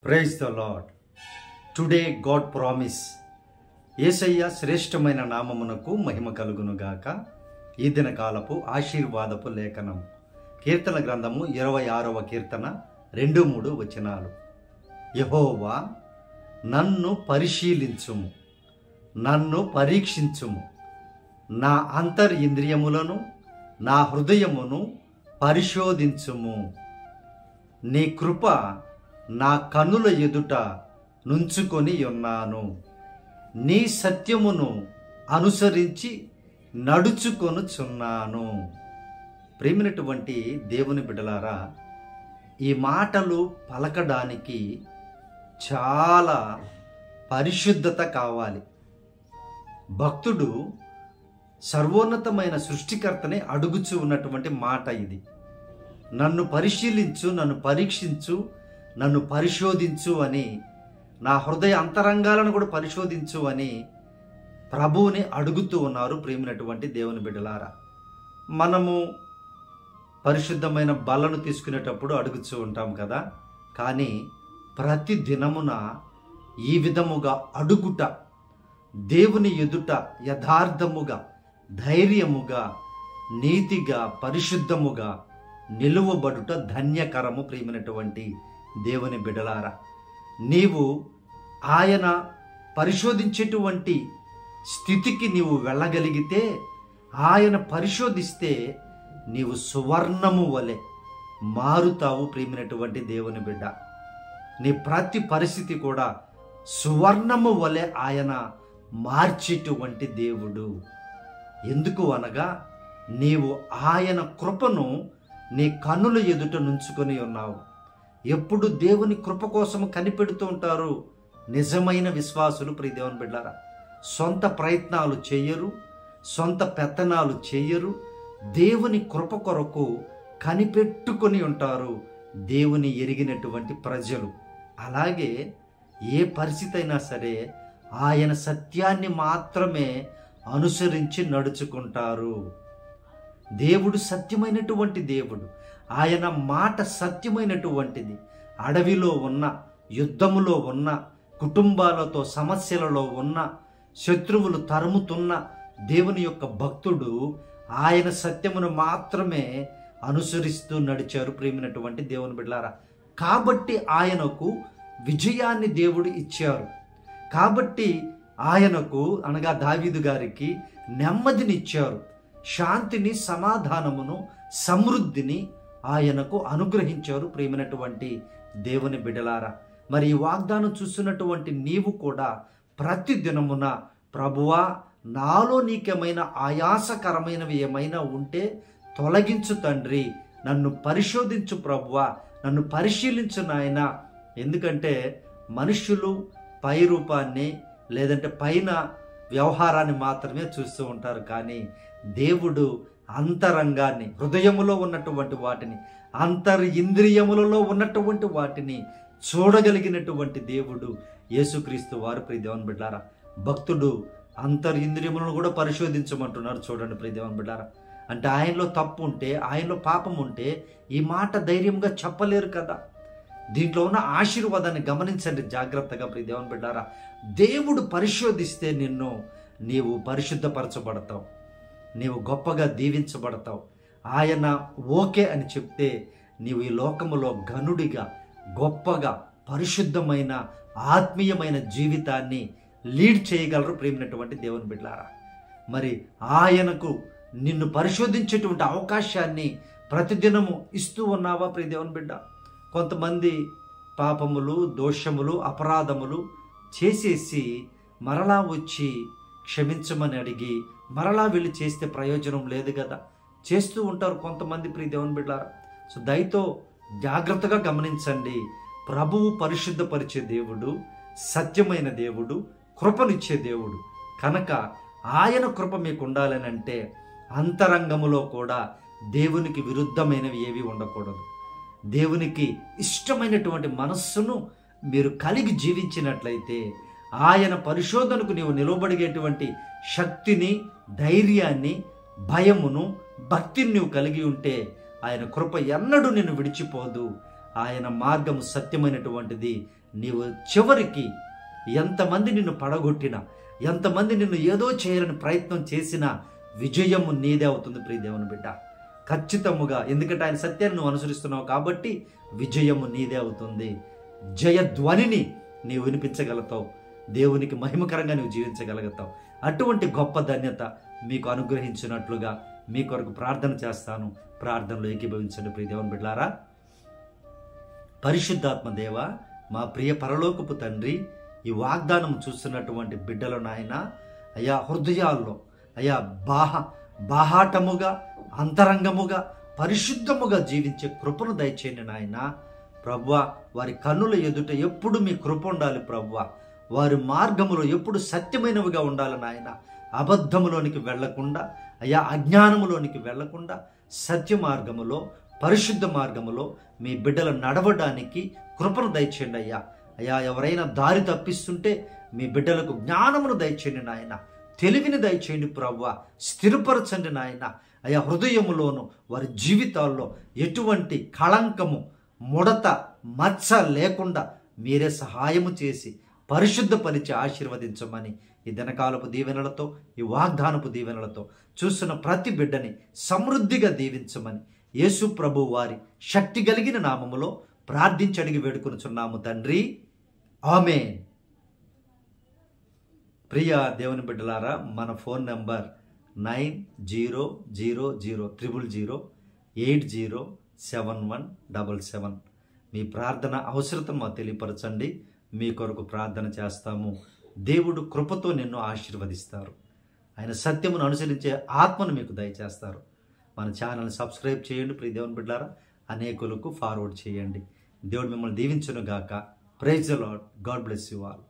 Praise the Lord. Today God promise. Yesayya శ్రేష్టమైన నామమునకు మహిమ కలుగునుగాక. ఈ దిన కాలపు ఆశీర్వాదపు లేఖనం కీర్తన గ్రంథము 26వ కీర్తన 2-3 వచనాలు. యెహోవా, నన్ను పరిశీలించుము, నన్ను పరీక్షించుము, నా అంతరింద్రియములను నా హృదయమును పరిశోధించుము. నీ కృప నా కన్నుల ఎదుట నుంచుకొని ఉన్నాను. నీ సత్యమును అనుసరించి నడుచుకొనుచున్నాను. ప్రేమైనటువంటి దేవుని బిడ్డలారా, ఈ మాటలు పలకడానికి చాలా పరిశుద్ధత కావాలి. భక్తుడు సర్వోన్నతమైన సృష్టికర్తని అడుగుచూ ఉన్నటువంటి మాట ఇది. నన్ను పరిశీలించు, నన్ను పరీక్షించు, నన్ను పరిశోధించు అని, నా హృదయ అంతరంగాలను కూడా పరిశోధించు అని ప్రభువుని అడుగుతూ ఉన్నారు. ప్రేమైనటువంటి దేవుని బిడ్డలారా, మనము పరిశుద్ధమైన బలను తీసుకునేటప్పుడు అడుగుతూ ఉంటాం కదా. కానీ ప్రతి దినమున ఈ విధముగా అడుగుట, దేవుని ఎదుట యథార్థముగా, ధైర్యముగా, నీతిగా, పరిశుద్ధముగా నిలువబడుట ధన్యకరము. ప్రియమైనటువంటి దేవుని బిడ్డలారా, నీవు ఆయన పరిశోధించేటువంటి స్థితికి నీవు వెళ్ళగలిగితే, ఆయన పరిశోధిస్తే నీవు సువర్ణము వలె మారుతావు. ప్రియమైనటువంటి దేవుని బిడ్డ, నీ ప్రతి పరిస్థితి కూడా సువర్ణము వలె ఆయన మార్చేటువంటి దేవుడు. ఎందుకు అనగా, నీవు ఆయన కృపను నీ కన్నుల ఎదుట నుంచుకొని ఉన్నావు. ఎప్పుడు దేవుని కృప కోసము కనిపెడుతూ ఉంటారు నిజమైన విశ్వాసులు. ప్రియ దేవుని బిడ్డారా, సొంత ప్రయత్నాలు చేయరు, సొంత పెత్తనాలు చేయరు. దేవుని కృప కొరకు కనిపెట్టుకొని ఉంటారు దేవుని ఎరిగినటువంటి ప్రజలు. అలాగే ఏ పరిస్థితి అయినా సరే ఆయన సత్యాన్ని మాత్రమే అనుసరించి నడుచుకుంటారు. దేవుడు సత్యమైనటువంటి దేవుడు. ఆయన మాట సత్యమైనటువంటిది. అడవిలో ఉన్న, యుద్ధములో ఉన్న, కుటుంబాలతో సమస్యలలో ఉన్న, శత్రువులు తరుముతున్న దేవుని యొక్క భక్తుడు ఆయన సత్యమును మాత్రమే అనుసరిస్తూ నడిచారు. ప్రేమైనటువంటి దేవుని బిడ్డలారా, కాబట్టి ఆయనకు విజయాన్ని దేవుడు ఇచ్చారు. కాబట్టి ఆయనకు, అనగా దావీదు గారికి నెమ్మదినిచ్చారు. శాంతిని, సమాధానమును, సమృద్ధిని ఆయనకు అనుగ్రహించారు. ప్రేమైనటువంటి దేవుని బిడ్డలారా, మరి ఈ వాగ్దానం చూస్తున్నటువంటి నీవు కూడా ప్రతి దినమున, ప్రభువా, నాలో నీకేమైనా ఆయాసకరమైనవి ఏమైనా ఉంటే తొలగించు తండ్రి, నన్ను పరిశోధించు ప్రభువా, నన్ను పరిశీలించు నాయన. ఎందుకంటే మనుష్యులు పై రూపాన్ని, లేదంటే పైన వ్యవహారాన్ని మాత్రమే చూస్తూ ఉంటారు. కానీ దేవుడు అంతరంగాన్ని, హృదయములో ఉన్నటువంటి వాటిని, అంతరింద్రియములలో ఉన్నటువంటి వాటిని చూడగలిగినటువంటి దేవుడు యేసుక్రీస్తు వారు. ప్రియ దేవుని బిడ్డారా, భక్తుడు అంతరింద్రియములను కూడా పరిశోధించమంటున్నారు. చూడండి ప్రియ దేవుని బిడ్డారా, అంటే ఆయనలో తప్పు ఉంటే, ఆయనలో పాపం ఉంటే ఈ మాట ధైర్యంగా చెప్పలేరు కదా. దీంట్లో ఉన్న ఆశీర్వాదాన్ని గమనించండి జాగ్రత్తగా. ప్రియ దేవుని బిడ్డారా, దేవుడు పరిశోధిస్తే నీవు పరిశుద్ధపరచబడతావు, నీవు గొప్పగా దీవించబడతావు. ఆయన ఓకే అని చెప్తే నీవు ఈ లోకములో ఘనుడిగా, గొప్పగా, పరిశుద్ధమైన, ఆత్మీయమైన జీవితాన్ని లీడ్ చేయగలరు. ప్రేమైనటువంటి దేవుని బిడ్డలారా, మరి ఆయనకు నిన్ను పరిశోధించేటువంటి అవకాశాన్ని ప్రతిదినము ఇస్తూ ఉన్నావా ప్రియ దేవుని బిడ్డ? కొంతమంది పాపములు, దోషములు, అపరాధములు చేసేసి మరలా వచ్చి క్షమించమని అడిగి మరలా వెళ్ళి చేస్తే ప్రయోజనం లేదు కదా. చేస్తూ ఉంటారు కొంతమంది ప్రియ దేవుని బిడ్డలారా. సో దయతో జాగ్రత్తగా గమనించండి. ప్రభువు పరిశుద్ధపరిచే దేవుడు, సత్యమైన దేవుడు, కృపనిచ్చే దేవుడు. కనుక ఆయన కృప మీకు ఉండాలని అంటే అంతరంగములో కూడా దేవునికి విరుద్ధమైనవి ఏవి ఉండకూడదు. దేవునికి ఇష్టమైనటువంటి మనస్సును మీరు కలిగి జీవించినట్లయితే ఆయన పరిశోధనకు నీవు నిలబడిగేటువంటి శక్తిని, ధైర్యాన్ని, భయమును, భక్తిని నువ్వు కలిగి ఉంటే ఆయన కృప ఎన్నడూ నిన్ను విడిచిపోదు. ఆయన మార్గము సత్యమైనటువంటిది, నీవు చివరికి ఎంతమంది నిన్ను పడగొట్టినా, ఎంతమంది నిన్ను ఏదో చేయాలని ప్రయత్నం చేసినా విజయము నీదే అవుతుంది ప్రియ దేవుని బిడ్డ. ఖచ్చితముగా, ఎందుకంటే ఆయన సత్యాన్ని నువ్వు అనుసరిస్తున్నావు కాబట్టి విజయము నీదే అవుతుంది. జయధ్వనిని నీవు వినిపించగలుగుతావు, దేవునికి మహిమకరంగా నువ్వు జీవించగలుగుతావు. అటువంటి గొప్ప ధన్యత మీకు అనుగ్రహించినట్లుగా మీ కొరకు ప్రార్థన చేస్తాను. ప్రార్థనలో ఏకీభవించండి ప్రియ దేవుని బిడ్డలారా. పరిశుద్ధాత్మ దేవ, మా ప్రియ పరలోకపు తండ్రి, ఈ వాగ్దానం చూస్తున్నటువంటి బిడ్డలు నాయన, అయా హృదయాల్లో అయా బాహాటముగా, అంతరంగముగా, పరిశుద్ధముగా జీవించే కృపను దయచేయండి నాయన. ప్రభువా, వారి కన్నుల ఎదుట ఎప్పుడు మీ కృప ఉండాలి ప్రభువా. వారి మార్గములో ఎప్పుడు సత్యమైనవిగా ఉండాలి నాయన. అబద్ధములోనికి వెళ్లకుండా, అయా అజ్ఞానములోనికి వెళ్లకుండా సత్య మార్గములో, పరిశుద్ధ మార్గములో మీ బిడ్డలు నడవడానికి కృపను దయచేయండి అయ్యా. అయ్యా, ఎవరైనా దారి తప్పిస్తుంటే మీ బిడ్డలకు జ్ఞానమును దయచేయండి నాయన, తెలివిని దయచేయండి ప్రభువా, స్థిరపరచండి నాయన. అయా, హృదయములోను వారి జీవితాల్లో ఎటువంటి కళంకము, ముడత, మచ్చ లేకుండా మీరే సహాయము చేసి పరిశుద్ధపరిచి ఆశీర్వదించమని ఈ దినకాలపు దీవెనలతో, ఈ వాగ్దానపు దీవెనలతో చూస్తున్న ప్రతి బిడ్డని సమృద్ధిగా దీవించమని యేసు ప్రభు వారి శక్తి కలిగిన నామములో ప్రార్థించి అడిగి వేడుకొనుచున్నాము తండ్రి, ఆమేన్. ప్రియ దేవుని బిడ్డలారా, మన ఫోన్ నెంబర్ 900000807177. మీ ప్రార్థన అవసరతను మాకు తెలియపరచండి, మీ కొరకు ప్రార్థన చేస్తాము. దేవుడు కృపతో నిన్ను ఆశీర్వదిస్తారు. ఆయన సత్యమును అనుసరించే ఆత్మను మీకు దయచేస్తారు. మన ఛానల్ని సబ్స్క్రైబ్ చేయండి ప్రియ దేవుని బిడ్డలారా, అనేకులకు ఫార్వర్డ్ చేయండి. దేవుడు మిమ్మల్ని దీవించును గాక. Praise the Lord. God bless you all.